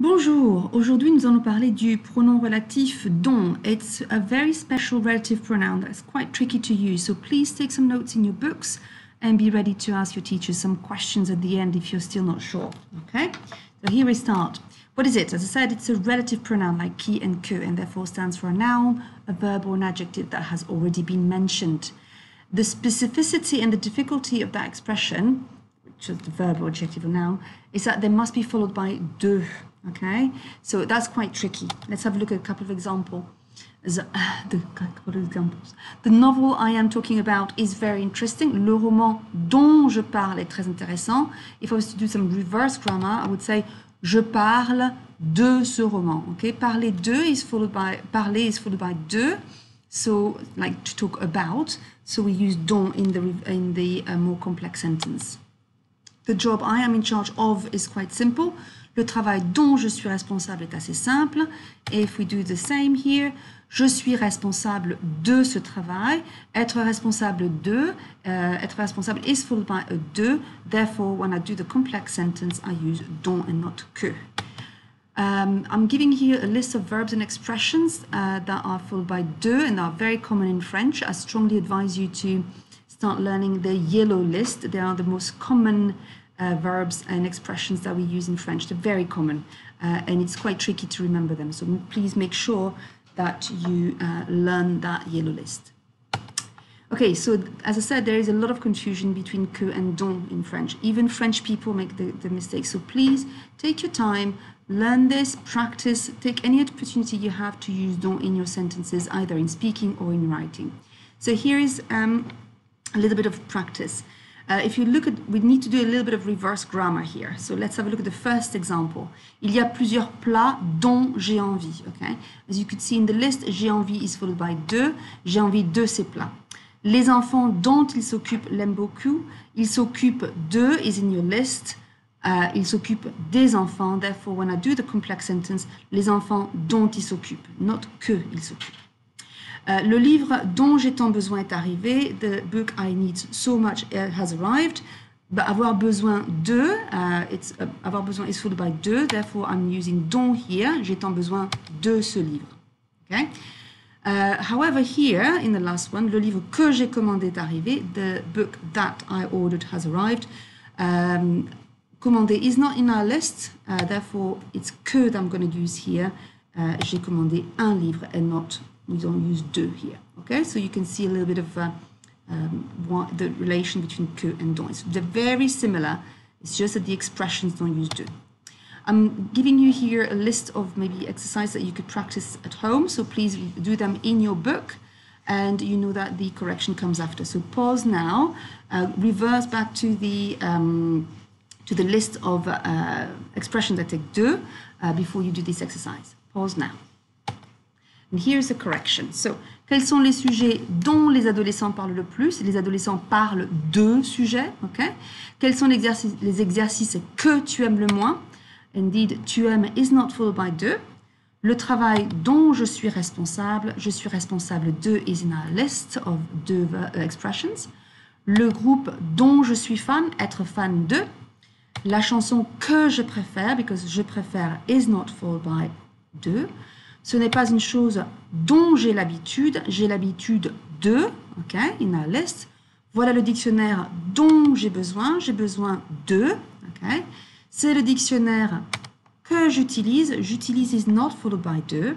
Bonjour, aujourd'hui nous allons parler du pronom relatif dont. It's a very special relative pronoun that's quite tricky to use, so please take some notes in your books and be ready to ask your teachers some questions at the end if you're still not sure. Okay, so here we start. What is it? As I said, it's a relative pronoun like qui and que, and therefore stands for a noun, a verb or an adjective that has already been mentioned. The specificity and the difficulty of that expression, which is the verb or adjective or noun, is that they must be followed by de. Okay, so that's quite tricky. Let's have a look at a couple of examples. The novel I am talking about is very interesting. Le roman dont je parle est très intéressant. If I was to do some reverse grammar, I would say je parle de ce roman. Okay, parler de is followed by de. So, like to talk about. So we use dont in the more complex sentence. The job I am in charge of is quite simple. Le travail dont je suis responsable est assez simple. If we do the same here, je suis responsable de ce travail. Être responsable is followed by a de. Therefore, when I do the complex sentence, I use dont and not que. I'm giving here a list of verbs and expressions that are followed by de and are very common in French. I strongly advise you to start learning the yellow list. They are the most common verbs and expressions that we use in French. They're very common and it's quite tricky to remember them. So please make sure that you learn that yellow list. Okay, so as I said, there is a lot of confusion between que and dont in French. Even French people make the mistake. So please take your time, learn this, practice, take any opportunity you have to use dont in your sentences, either in speaking or in writing. So here is a little bit of practice. If you look at, we need to do a little bit of reverse grammar here. So let's have a look at the first example. Il y a plusieurs plats dont j'ai envie. Okay? As you could see in the list, j'ai envie is followed by de. J'ai envie de ces plats. Les enfants dont ils s'occupent l'aiment beaucoup. Ils s'occupent de is in your list. Ils s'occupent des enfants. Therefore, when I do the complex sentence, les enfants dont ils s'occupent, not que ils s'occupent. Le livre dont j'ai tant besoin est arrivé. The book I need so much has arrived. But avoir besoin de, avoir besoin is followed by de. Therefore, I'm using dont here. J'ai tant besoin de ce livre. Okay? However, here, in the last one, le livre que j'ai commandé est arrivé. The book that I ordered has arrived. Commandé is not in our list. Therefore, it's que that I'm going to use here. J'ai commandé un livre and not, we don't use de here. Okay, so you can see a little bit of the relation between que and dont. They're very similar. It's just that the expressions don't use de. I'm giving you here a list of maybe exercises that you could practice at home. So please do them in your book, and you know that the correction comes after. So pause now, reverse back to the list of expressions that take de before you do this exercise. Pause now. And here's the correction. So, quels sont les sujets dont les adolescents parlent le plus? Les adolescents parlent de sujets, ok? Quels sont les exercices que tu aimes le moins? Indeed, tu aimes is not followed by de. Le travail dont je suis responsable de is in our list of de expressions. Le groupe dont je suis fan, être fan de. La chanson que je préfère, because je préfère is not followed by de. Ce n'est pas une chose dont j'ai l'habitude de, ok, in our list. Voilà le dictionnaire dont j'ai besoin de, ok. C'est le dictionnaire que j'utilise is not followed by de.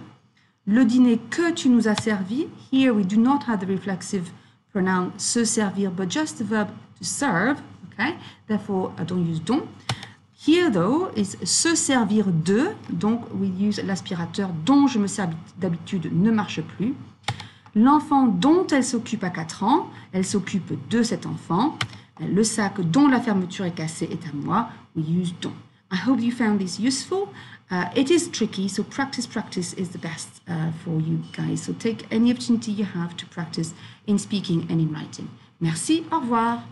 Le dîner que tu nous as servi, here we do not have the reflexive pronoun se servir, but just the verb to serve, okay. Therefore, I don't use dont. Here, though, is se servir de, donc we use l'aspirateur dont je me sers d'habitude ne marche plus. L'enfant dont elle s'occupe à 4 ans, elle s'occupe de cet enfant. Le sac dont la fermeture est cassée est à moi, we use dont. I hope you found this useful. It is tricky, so practice is the best for you guys. So take any opportunity you have to practice in speaking and in writing. Merci, au revoir.